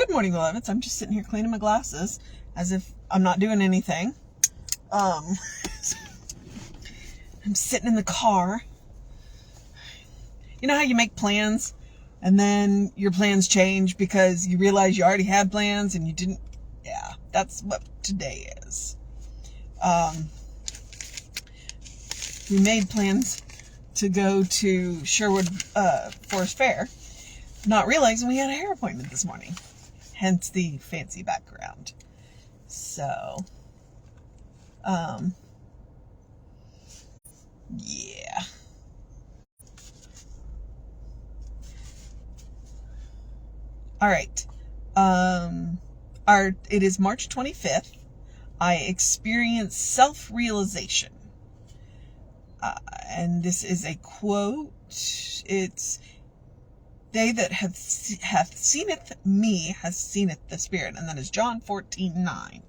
Good morning, beloveds. I'm just sitting here cleaning my glasses as if I'm not doing anything. I'm sitting in the car. You know how you make plans and then your plans change because you realize you already had plans and you didn't? Yeah, that's what today is. We made plans to go to Sherwood Forest Fair, not realizing we had a hair appointment this morning. Hence the fancy background. So, yeah. All right. It is March 25th. I experienced self-realization. And this is a quote. It's, "They that hath seeneth me has seeneth the Spirit." And that is John 14:9.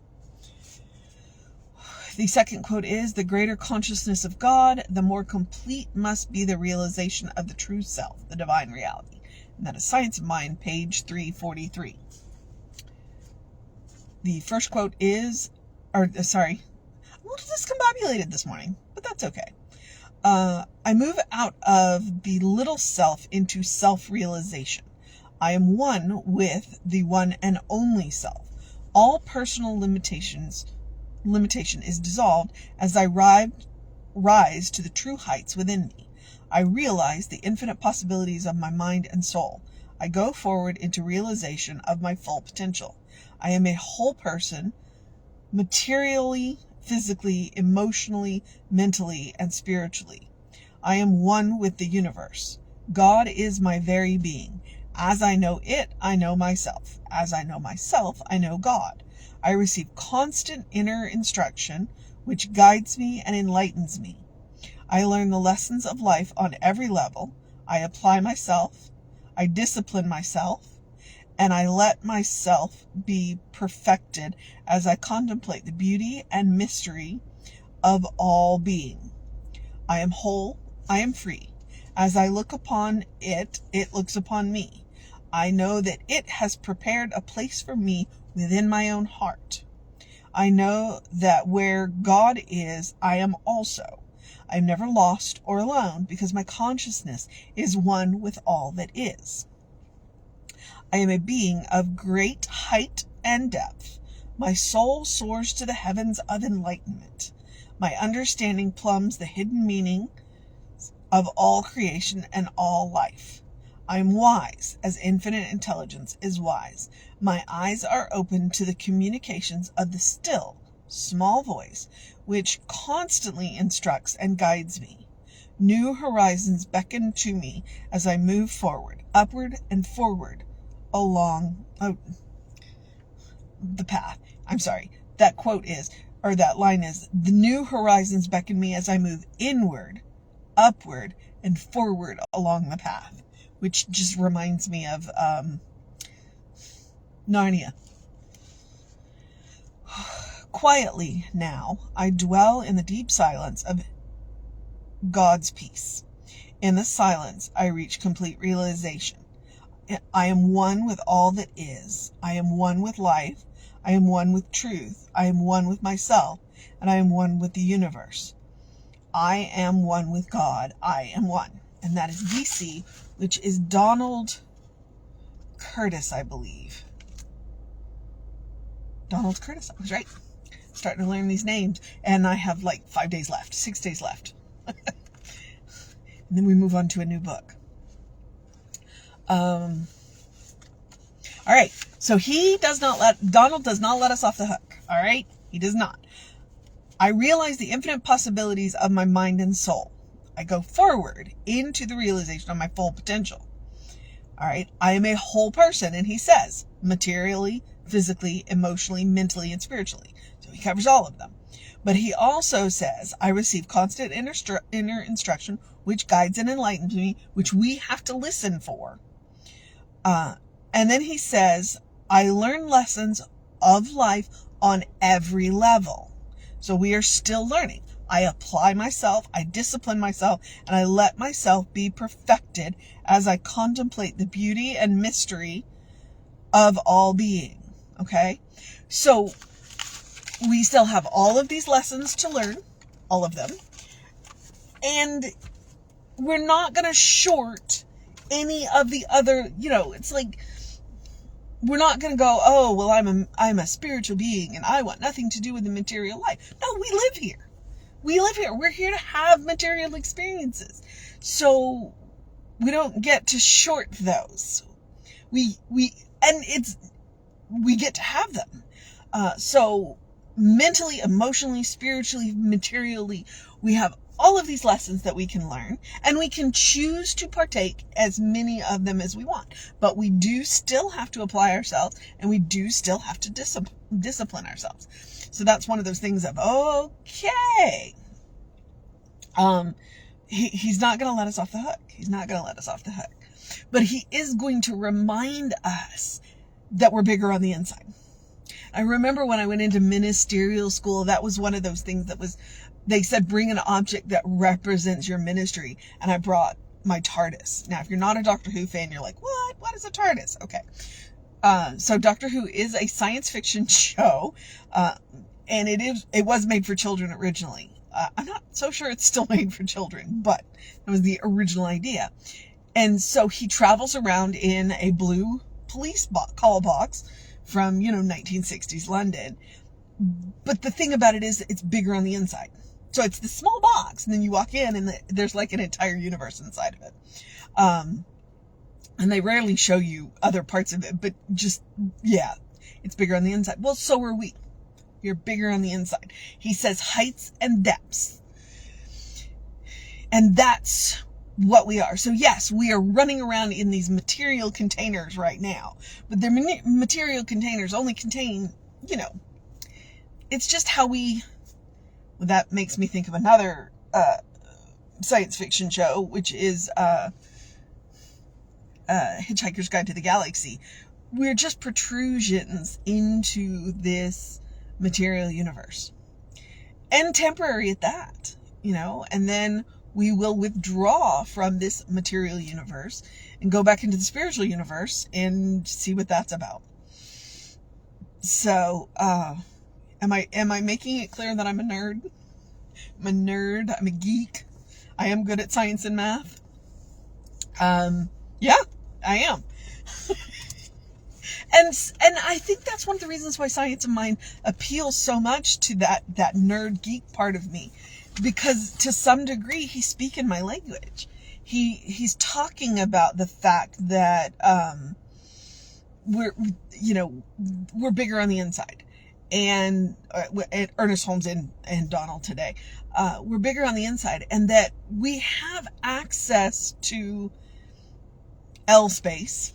The second quote is, "The greater consciousness of God, the more complete must be the realization of the true self, the divine reality." And that is Science of Mind, page 343. The first quote is, I'm a little discombobulated this morning, but that's okay. I move out of the little self into self-realization. I am one with the one and only self. All personal limitation is dissolved as I rise to the true heights within me. I realize the infinite possibilities of my mind and soul. I go forward into realization of my full potential. I am a whole person, materially, physically, emotionally, mentally, and spiritually. I am one with the universe. God is my very being. As I know it, I know myself. As I know myself, I know God. I receive constant inner instruction, which guides me and enlightens me. I learn the lessons of life on every level. I apply myself. I discipline myself. And I let myself be perfected as I contemplate the beauty and mystery of all being. I am whole. I am free. As I look upon it, it looks upon me. I know that it has prepared a place for me within my own heart. I know that where God is, I am also. I am never lost or alone because my consciousness is one with all that is. I am a being of great height and depth. My soul soars to the heavens of enlightenment. My understanding plumbs the hidden meaning of all creation and all life. I am wise as infinite intelligence is wise. My eyes are open to the communications of the still, small voice, which constantly instructs and guides me. New horizons beckon to me as I move forward, upward and forward along the path. That quote is, or that line is, "The new horizons beckon me as I move inward, upward, and forward along the path," which just reminds me of Narnia. Quietly now, I dwell in the deep silence of God's peace. In the silence, I reach complete realization. I am one with all that is. I am one with life. I am one with truth. I am one with myself, and I am one with the universe. I am one with God. I am one. And that is DC, which is Donald Curtis, I believe. Donald Curtis, I was right. Starting to learn these names. And I have like 6 days left. And then we move on to a new book. All right. So Donald does not let us off the hook. All right. He does not. I realize the infinite possibilities of my mind and soul. I go forward into the realization of my full potential. All right. I am a whole person. And he says materially, physically, emotionally, mentally, and spiritually. So he covers all of them. But he also says, I receive constant inner instruction, which guides and enlightens me, which we have to listen for. And then he says, I learn lessons of life on every level. So we are still learning. I apply myself, I discipline myself, and I let myself be perfected as I contemplate the beauty and mystery of all being. Okay? So we still have all of these lessons to learn, all of them. And we're not going to short any of the other, it's like, we're not going to go, oh, well, I'm a spiritual being and I want nothing to do with the material life. No, we live here. We live here. We're here to have material experiences. So we don't get to short those. We get to have them. So mentally, emotionally, spiritually, materially, we have all of these lessons that we can learn, and we can choose to partake as many of them as we want. But we do still have to apply ourselves, and we do still have to discipline ourselves. So that's one of those things of, okay, he's not going to let us off the hook. He's not going to let us off the hook. But he is going to remind us that we're bigger on the inside. I remember when I went into ministerial school, that was one of those things that was, they said, bring an object that represents your ministry. And I brought my TARDIS. Now, if you're not a Doctor Who fan, you're like, what? What is a TARDIS? Okay. So Doctor Who is a science fiction show. And it was made for children originally. I'm not so sure it's still made for children, but it was the original idea. And so he travels around in a blue police call box from, 1960s London. But the thing about it is it's bigger on the inside. So it's the small box, and then you walk in and there's like an entire universe inside of it. And they rarely show you other parts of it, but just, yeah, it's bigger on the inside. Well, so are we. You're bigger on the inside. He says heights and depths. And that's what we are. So yes, we are running around in these material containers right now, but their material containers only contain, it's just how well, that makes me think of another science fiction show, which is Hitchhiker's Guide to the Galaxy. We're just protrusions into this material universe, and temporary at that, and then we will withdraw from this material universe and go back into the spiritual universe and see what that's about. So, am I making it clear that I'm a nerd? I'm a nerd. I'm a geek. I am good at science and math. Yeah, I am. And I think that's one of the reasons why Science of Mind appeals so much to that nerd geek part of me, because to some degree he's speaking my language. He's talking about the fact that we're bigger on the inside, and Ernest Holmes and Donald today, we're bigger on the inside, and that we have access to L space,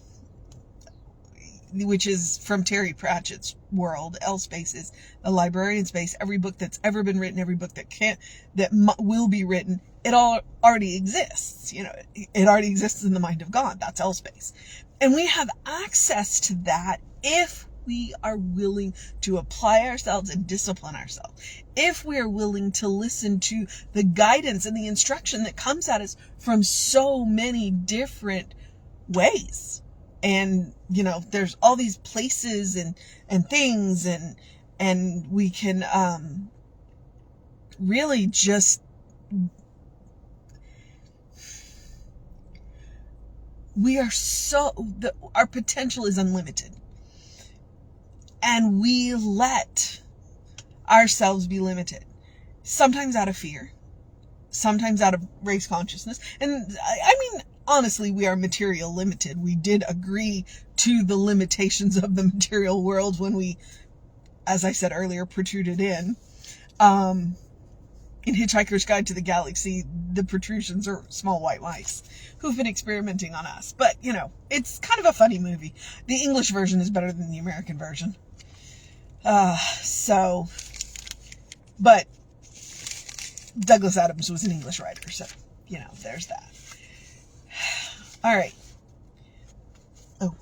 which is from Terry Pratchett's world. L space is a librarian space. Every book that's ever been written, every book that will be written, it all already exists. It already exists in the mind of God. That's L space. And we have access to that if we are willing to apply ourselves and discipline ourselves. If we are willing to listen to the guidance and the instruction that comes at us from so many different ways. And, there's all these places and things, and we can, really just, our potential is unlimited, and we let ourselves be limited, sometimes out of fear, sometimes out of race consciousness. And I mean, honestly, we are material limited. We did agree to the limitations of the material world when we, as I said earlier, protruded in. In Hitchhiker's Guide to the Galaxy, the protrusions are small white mice who've been experimenting on us. But, it's kind of a funny movie. The English version is better than the American version. But Douglas Adams was an English writer, so, there's that. All right. Oh,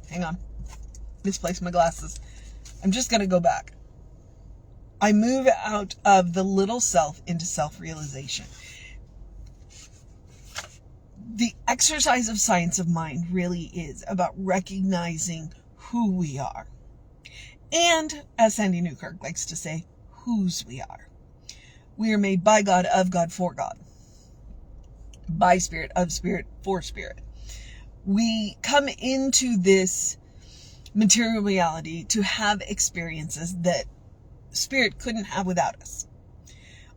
hang on. Misplaced my glasses. I'm just going to go back. I move out of the little self into self-realization. The exercise of science of mind really is about recognizing who we are. And, as Sandy Newkirk likes to say, whose we are. We are made by God, of God, for God. By Spirit, of Spirit, for Spirit. We come into this material reality to have experiences that Spirit couldn't have without us.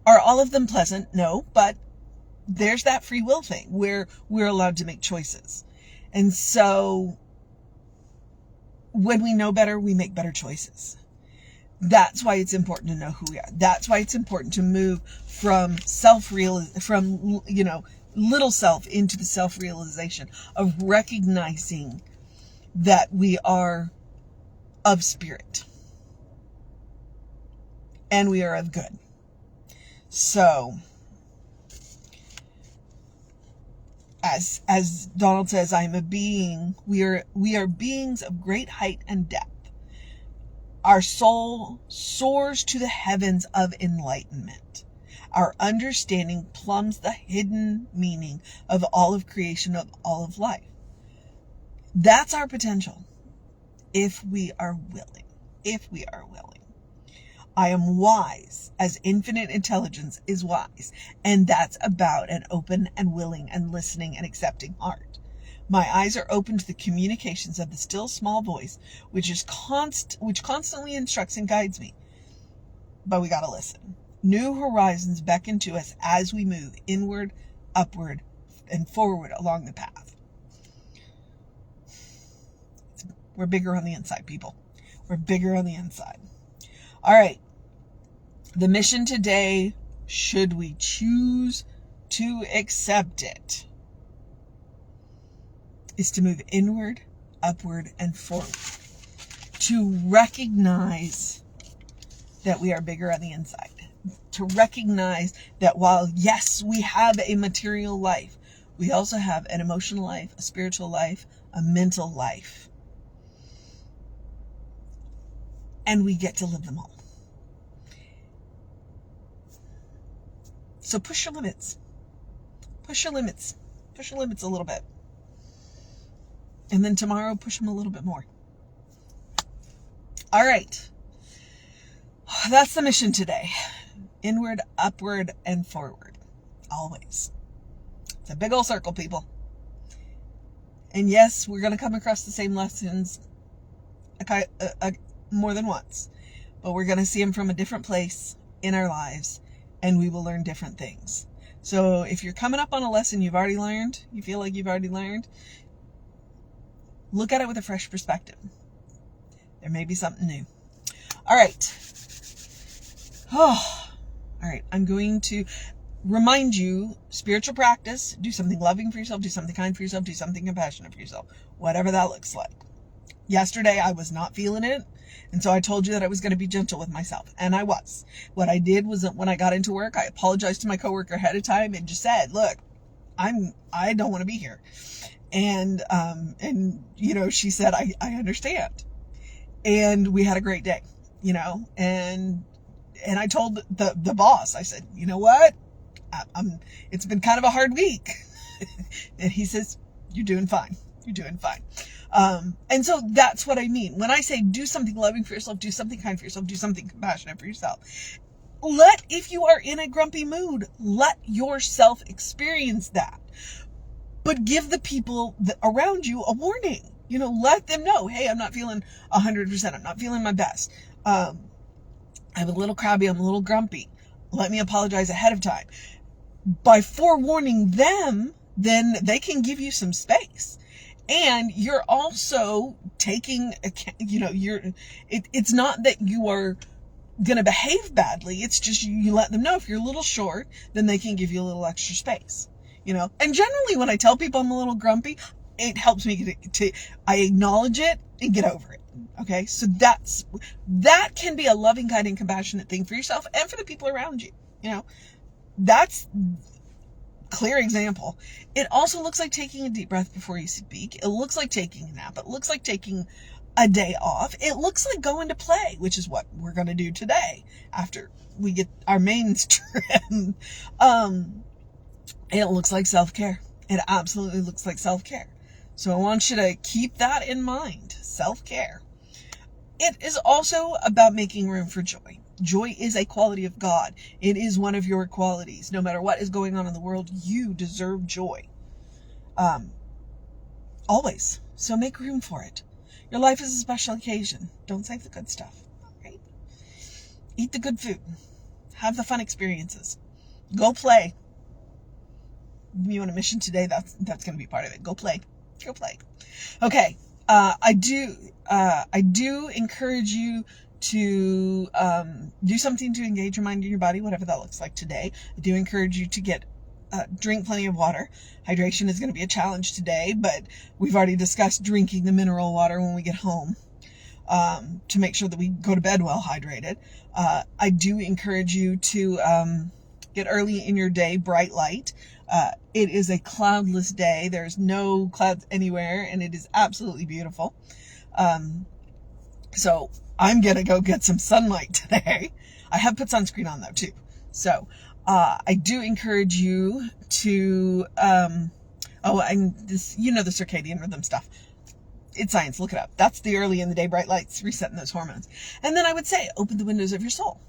Are all of them pleasant? No, but there's that free will thing where we're allowed to make choices. And so when we know better, we make better choices. That's why it's important to know who we are. That's why it's important to move from little self into the self-realization of recognizing that we are of Spirit and we are of good. So, as Donald says, I am a being. We are beings of great height and depth. Our soul soars to the heavens of enlightenment. Our understanding plumbs the hidden meaning of all of creation, of all of life. That's our potential, if we are willing. If we are willing. I am wise as infinite intelligence is wise, and that's about an open and willing and listening and accepting heart. My eyes are open to the communications of the still small voice, which constantly instructs and guides me. But we gotta listen. New horizons beckon to us as we move inward, upward, and forward along the path. We're bigger on the inside, people. We're bigger on the inside. All right. The mission today, should we choose to accept it, is to move inward, upward, and forward. To recognize that we are bigger on the inside. To recognize that while, yes, we have a material life, we also have an emotional life, a spiritual life, a mental life. And we get to live them all. So push your limits. Push your limits. Push your limits a little bit. And then tomorrow, push them a little bit more. All right. That's the mission today. Inward, upward, and forward. Always. It's a big old circle, people. And yes, we're going to come across the same lessons more than once. But we're going to see them from a different place in our lives. And we will learn different things. So if you're coming up on a lesson you've already learned, you feel like you've already learned, look at it with a fresh perspective. There may be something new. All right. All right. I'm going to remind you, spiritual practice, do something loving for yourself, do something kind for yourself, do something compassionate for yourself, whatever that looks like. Yesterday, I was not feeling it. And so I told you that I was going to be gentle with myself. And I was. What I did was that when I got into work, I apologized to my coworker ahead of time and just said, look, I don't want to be here. And she said, I understand. And we had a great day, and I told the boss, I said, you know what? It's been kind of a hard week. And he says, you're doing fine. You're doing fine. And so that's what I mean. When I say do something loving for yourself, do something kind for yourself, do something compassionate for yourself. If you are in a grumpy mood, let yourself experience that. But give the people around you a warning. Let them know, hey, I'm not feeling 100%. I'm not feeling my best. I'm a little crabby. I'm a little grumpy. Let me apologize ahead of time. By forewarning them, then they can give you some space. And you're also taking, it's not that you are going to behave badly. It's just you let them know if you're a little short, then they can give you a little extra space, And generally when I tell people I'm a little grumpy, it helps me I acknowledge it and get over it. Okay. So that can be a loving, kind, and compassionate thing for yourself and for the people around you. That's clear example. It also looks like taking a deep breath before you speak. It looks like taking a nap. It looks like taking a day off. It looks like going to play, which is what we're going to do today after we get our mains trimmed. It looks like self-care. It absolutely looks like self-care. So I want you to keep that in mind. Self-care. It is also about making room for joy. Joy is a quality of God. It is one of your qualities. No matter what is going on in the world, you deserve joy. Always. So make room for it. Your life is a special occasion. Don't save the good stuff. Right? Eat the good food. Have the fun experiences. Go play. You on a mission today, that's going to be part of it. Go play. Go play. Okay. I do encourage you to do something to engage your mind and your body, whatever that looks like today. I do encourage you to drink plenty of water. Hydration is going to be a challenge today, but we've already discussed drinking the mineral water when we get home to make sure that we go to bed well hydrated. I do encourage you to get early in your day, bright light. It is a cloudless day. There's no clouds anywhere, and it is absolutely beautiful. So I'm going to go get some sunlight today. I have put sunscreen on though too. So, I do encourage you to, the circadian rhythm stuff. It's science. Look it up. That's the early in the day bright lights, resetting those hormones. And then I would say, open the windows of your soul.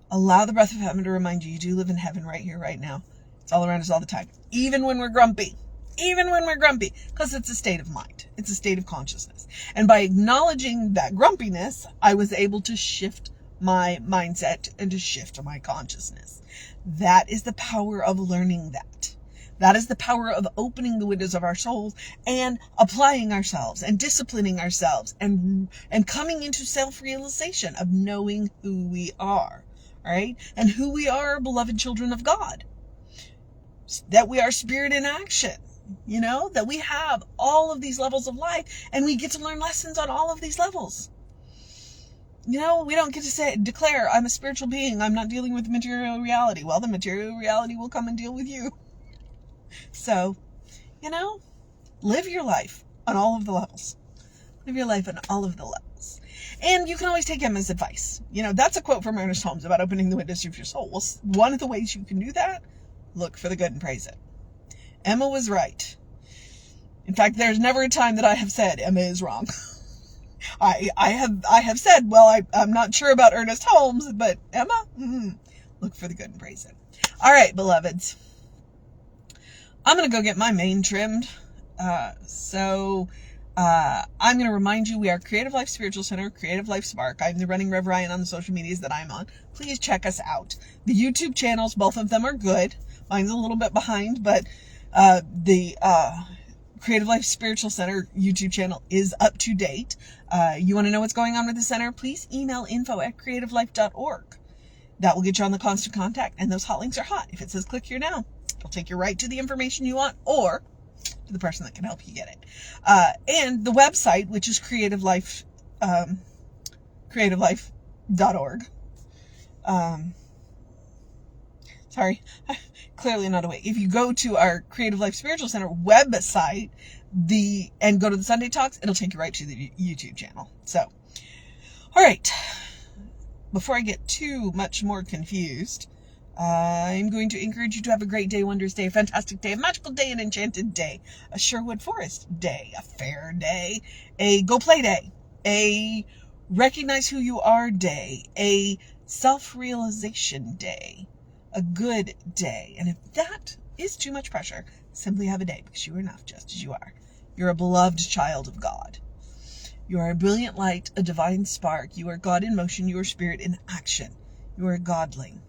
Allow the breath of heaven to remind you do live in heaven right here, right now. It's all around us all the time. Even when we're grumpy. Because it's a state of mind. It's a state of consciousness. And by acknowledging that grumpiness, I was able to shift my mindset and to shift my consciousness. That is the power of learning that. That is the power of opening the windows of our souls and applying ourselves and disciplining ourselves and coming into self-realization of knowing who we are, right? And who we are, beloved children of God. That we are spirit in action, that we have all of these levels of life and we get to learn lessons on all of these levels. We don't get to declare, I'm a spiritual being. I'm not dealing with material reality. Well, the material reality will come and deal with you. So, live your life on all of the levels. Live your life on all of the levels. And you can always take Emma's advice. That's a quote from Ernest Holmes about opening the windows of your soul. Well, one of the ways you can do that, look for the good and praise it. Emma was right. In fact, there's never a time that I have said Emma is wrong. I have said, well, I'm not sure about Ernest Holmes, but Emma, look for the good and praise it. All right, beloveds. I'm going to go get my mane trimmed. I'm going to remind you, we are Creative Life Spiritual Center, Creative Life Spark. I'm the running Rev Ryan on the social medias that I'm on. Please check us out. The YouTube channels, both of them are good. Mine's a little bit behind, but the Creative Life Spiritual Center YouTube channel is up to date. You want to know what's going on with the center? Please email info@creativelife.org. That will get you on the constant contact, and those hot links are hot. If it says click here now, it'll take you right to the information you want or to the person that can help you get it. And the website, which is creativelife.org. Clearly not awake. If you go to our Creative Life Spiritual Center website, and go to the Sunday Talks, it'll take you right to the YouTube channel. So, all right. Before I get too much more confused, I'm going to encourage you to have a great day, wondrous day, a fantastic day, a magical day, an enchanted day, a Sherwood Forest day, a fair day, a go play day, a recognize who you are day, a self-realization day, a good day. And if that is too much pressure, simply have a day, because you are enough just as you are. You're a beloved child of God. You are a brilliant light, a divine spark. You are God in motion. You are spirit in action. You are a godling.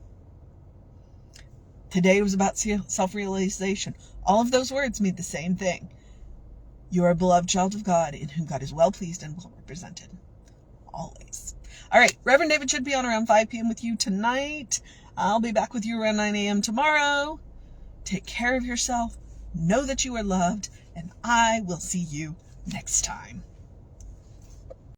Today was about self-realization. All of those words mean the same thing. You are a beloved child of God in whom God is well pleased and well represented. Always. All right. Reverend David should be on around 5 p.m. with you tonight. I'll be back with you around 9 a.m. tomorrow. Take care of yourself. Know that you are loved. And I will see you next time.